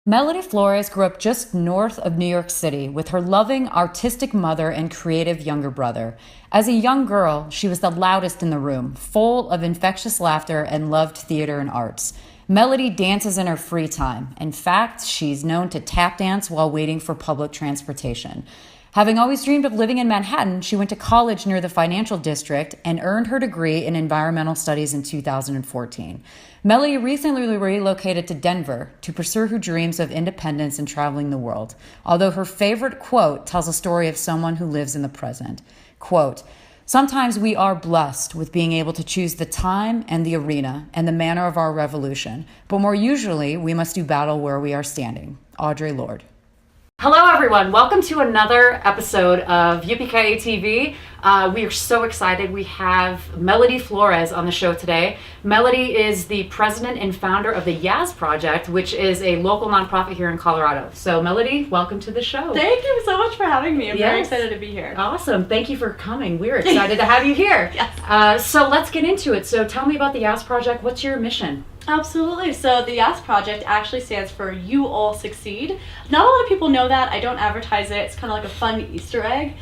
Melody Flores grew up just north of New York City with her loving, artistic mother and creative younger brother. As a young girl, she was the loudest in the room, full of infectious laughter and loved theater and arts. Melody dances in her free time. In fact, she's known to tap dance while waiting for public transportation. Having always dreamed of living in Manhattan, she went to college near the financial district and earned her degree in environmental studies in 2014. Melody recently relocated to Denver to pursue her dreams of independence and traveling the world, although her favorite quote tells a story of someone who lives in the present. Quote, "Sometimes we are blessed with being able to choose the time and the arena and the manner of our revolution, but more usually we must do battle where we are standing." Audre Lorde. Hello, everyone. Welcome to another episode of YPKA TV. We are so excited. We have Melody Flores on the show today. Melody is the president and founder of the YAS Project, which is a local nonprofit here in Colorado. So, Melody, welcome to the show. Thank you so much for having me. I'm very excited to be here. Awesome. Thank you for coming. We're excited to have you here. Yes. So let's get into it. So tell me about the YAS Project. What's your mission? Absolutely. So the YAS Project actually stands for You All Succeed. Not a lot of people know that. I don't advertise it. It's kind of like a fun Easter egg.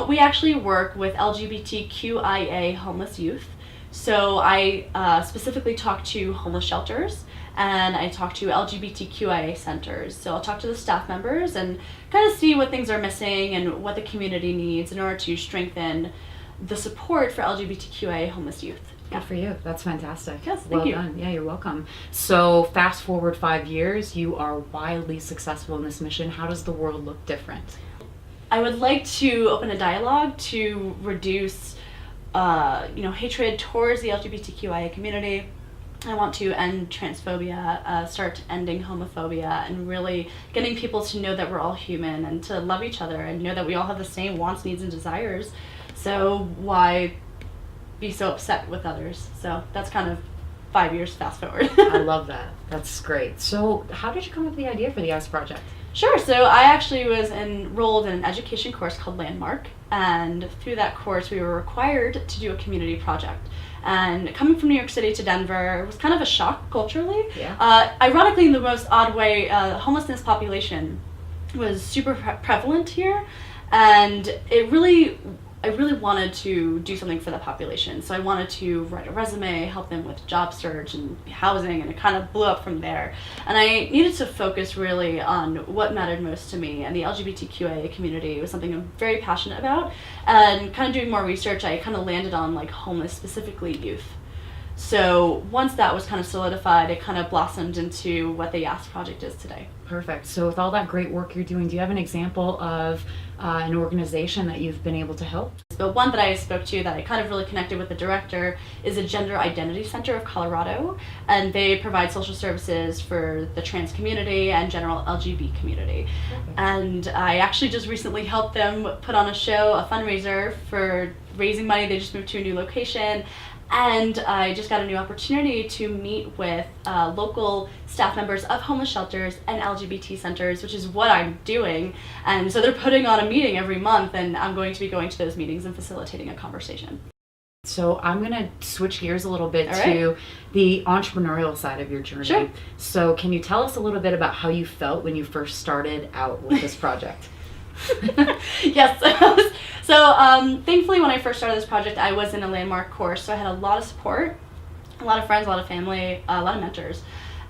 We actually work with LGBTQIA homeless youth. So I specifically talk to homeless shelters and I talk to LGBTQIA centers. So I'll talk to the staff members and kind of see what things are missing and what the community needs in order to strengthen the support for LGBTQIA homeless youth. Good for you. That's fantastic. Yes, well thank you. done. Yeah, you're welcome. So fast forward 5 years, you are wildly successful in this mission. How does the world look different? I would like to open a dialogue to reduce hatred towards the LGBTQIA community. I want to end transphobia, start ending homophobia, and really getting people to know that we're all human and to love each other and know that we all have the same wants, needs, and desires. So why be so upset with others? So that's kind of 5 years fast forward. I love that. That's great. So how did you come up with the idea for the YAS Project? Sure. So I actually was enrolled in an education course called Landmark, and through that course we were required to do a community project. And coming from New York City to Denver was kind of a shock culturally. Yeah. Ironically, in the most odd way, homelessness population was super prevalent here, and I really wanted to do something for the population. So I wanted to write a resume, help them with job search and housing, and it kind of blew up from there. And I needed to focus really on what mattered most to me, and the LGBTQIA community was something I'm very passionate about. And kind of doing more research, I kind of landed on like homeless, specifically youth. So once that was kind of solidified, it kind of blossomed into what the YAS Project is today. Perfect. So with all that great work you're doing, do you have an example of an organization that you've been able to help? The one that I spoke to that I kind of really connected with the director is a Gender Identity Center of Colorado, and they provide social services for the trans community and general LGBT community. Perfect. And I actually just recently helped them put on a show, a fundraiser for raising money. They just moved to a new location. And I just got a new opportunity to meet with local staff members of homeless shelters and LGBT centers, which is what I'm doing. And so they're putting on a meeting every month, and I'm going to be going to those meetings and facilitating a conversation. So I'm going to switch gears a little bit All right. to the entrepreneurial side of your journey. Sure. So can you tell us a little bit about how you felt when you first started out with this project? Yes. So thankfully, when I first started this project, I was in a Landmark course, so I had a lot of support, a lot of friends, a lot of family, a lot of mentors.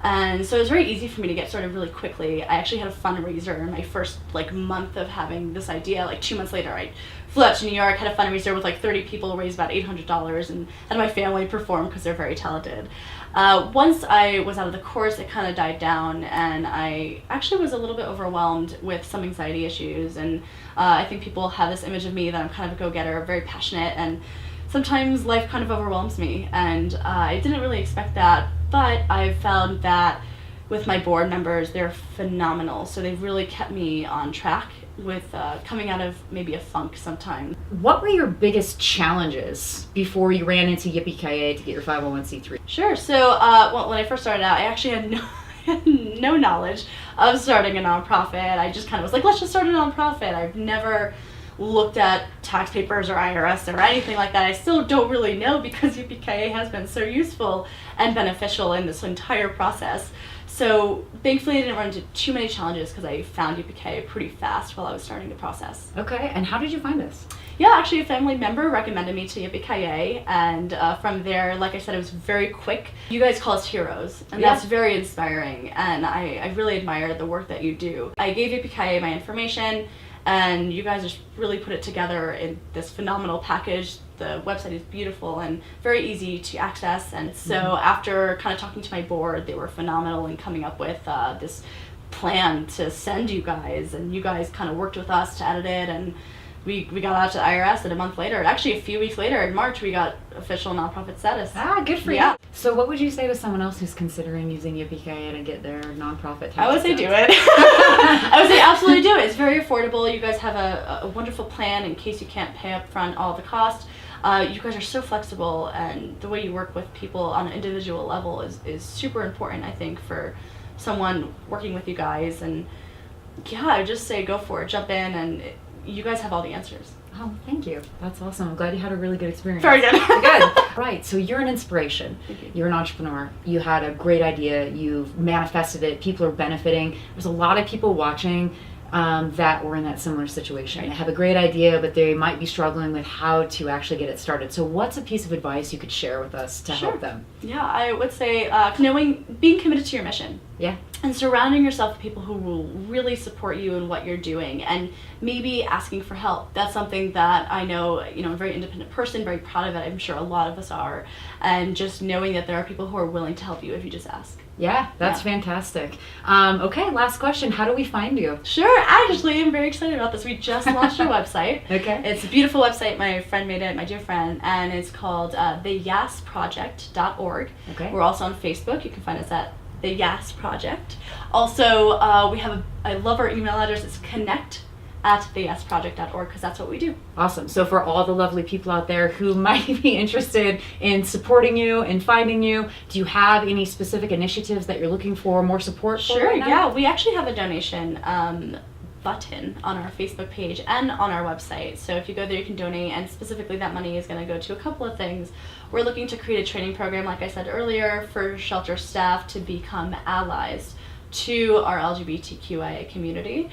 And so it was very easy for me to get started really quickly. I actually had a fundraiser in my first month of having this idea. 2 months later, I flew out to New York, had a fundraiser with 30 people, raised about $800, and had my family perform because they're very talented. Once I was out of the course, it kind of died down, and I actually was a little bit overwhelmed with some anxiety issues. And I think people have this image of me that I'm kind of a go-getter, very passionate, and sometimes life kind of overwhelms me, and I didn't really expect that, but I've found that with my board members, they're phenomenal, so they've really kept me on track with coming out of maybe a funk sometimes. What were your biggest challenges before you ran into YPKA to get your 501c3? Sure, so when I first started out, I actually had no knowledge of starting a nonprofit. I just kind of was like, let's just start a nonprofit. I've never looked at tax papers or IRS or anything like that. I still don't really know because YPKA has been so useful and beneficial in this entire process. So thankfully I didn't run into too many challenges because I found UPK pretty fast while I was starting the process. Okay, and how did you find us? Yeah, actually a family member recommended me to YAS, and from there, like I said, it was very quick. You guys call us heroes, and that's very inspiring, and I really admire the work that you do. I gave YAS my information, and you guys just really put it together in this phenomenal package. The website is beautiful and very easy to access, and so after kind of talking to my board, they were phenomenal in coming up with this plan to send you guys, and you guys kind of worked with us to edit it, and we got out to the IRS, and a month later, actually a few weeks later in March, we got official nonprofit status. Ah, good for you. So what would you say to someone else who's considering using UPK to get their nonprofit tax? I would say do it. I would say absolutely do it. It's very affordable. You guys have a wonderful plan in case you can't pay up front all the cost. You guys are so flexible, and the way you work with people on an individual level is super important, I think, for someone working with you guys. And yeah, I would just say go for it, jump in, and you guys have all the answers. Oh, thank you. That's awesome. I'm glad you had a really good experience. Very good. Good. Right. So you're an inspiration. You're an entrepreneur. You had a great idea. You've manifested it. People are benefiting. There's a lot of people watching that were in that similar situation. They have a great idea, but they might be struggling with how to actually get it started. So what's a piece of advice you could share with us to help them? Yeah, I would say being committed to your mission. Yeah. And surrounding yourself with people who will really support you in what you're doing, and maybe asking for help. That's something that I know, I'm a very independent person, very proud of it. I'm sure a lot of us are. And just knowing that there are people who are willing to help you if you just ask. Yeah, that's fantastic. Okay, last question. How do we find you? Sure, actually, I'm very excited about this. We just launched our website. Okay. It's a beautiful website. My friend made it, my dear friend, and it's called theyasproject.org. Okay. We're also on Facebook. You can find us at the YAS Project. Also, we have I love our email address. It's connect@theyasproject.org, because that's what we do. Awesome. So for all the lovely people out there who might be interested in supporting you and finding you, do you have any specific initiatives that you're looking for more support for? Sure, right now? yeah. We actually have a donation button on our Facebook page and on our website. So if you go there, you can donate, and specifically that money is going to go to a couple of things. We're looking to create a training program, like I said earlier, for shelter staff to become allies to our LGBTQIA community.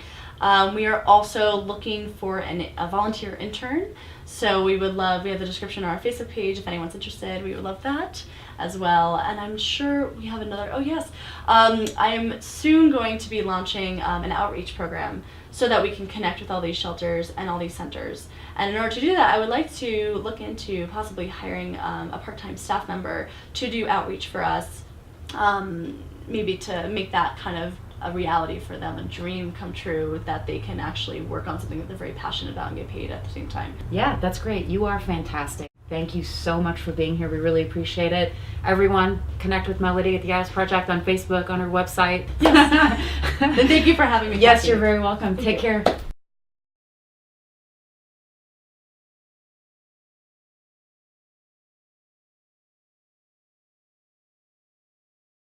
We are also looking for a volunteer intern. So we have the description on our Facebook page if anyone's interested. We would love that as well. And I'm sure we have another, I'm soon going to be launching an outreach program so that we can connect with all these shelters and all these centers. And in order to do that, I would like to look into possibly hiring a part-time staff member to do outreach for us, maybe to make that kind of a reality for them, a dream come true, that they can actually work on something that they're very passionate about and get paid at the same time. Yeah, that's great. You are fantastic. Thank you so much for being here. We really appreciate it. Everyone, connect with Melody at the YAS Project on Facebook, on her website. Yes. And thank you for having me. Yes, you're very welcome. Take care.